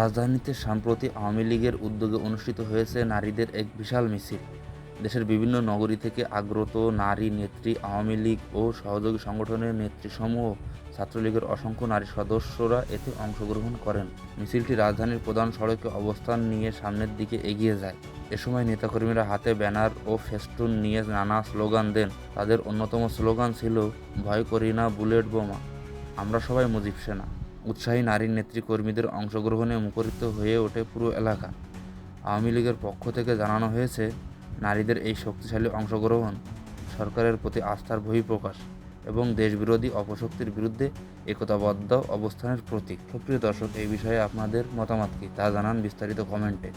রাজধানীতে সম্প্রতি আওয়ামী লীগের উদ্যোগে অনুষ্ঠিত হয়েছে নারীদের এক বিশাল মিছিল। দেশের বিভিন্ন নগরী থেকে আগত নারী নেত্রী, আওয়ামী লীগ ও সহযোগী সংগঠনের নেতৃসমূহ, ছাত্রলীগের অসংখ্য নারী সদস্যরা এতে অংশগ্রহণ করেন। মিছিলটি রাজধানীর প্রধান সড়কে অবস্থান নিয়ে সামনের দিকে এগিয়ে যায়। এ সময় নেতাকর্মীরা হাতে ব্যানার ও ফেস্টুন নিয়ে নানা স্লোগান দেন। তাদের অন্যতম স্লোগান ছিল, ভয় করি না বুলেট বোমা, আমরা সবাই মুজিব সেনা। উৎসাহী নারী নেতৃকর্মীদের অংশগ্রহণে মুখরিত হয়ে ওঠে পুরো এলাকা। আওয়ামী লীগের পক্ষ থেকে জানানো হয়েছে, নারীদের এই শক্তিশালী অংশগ্রহণ সরকারের প্রতি আস্থার বহিঃপ্রকাশ এবং দেশবিরোধী অপশক্তির বিরুদ্ধে একতাবদ্ধ অবস্থানের প্রতীক। সুপ্রিয় দর্শক, এই বিষয়ে আপনাদের মতামত কী তা জানান বিস্তারিত কমেন্টে।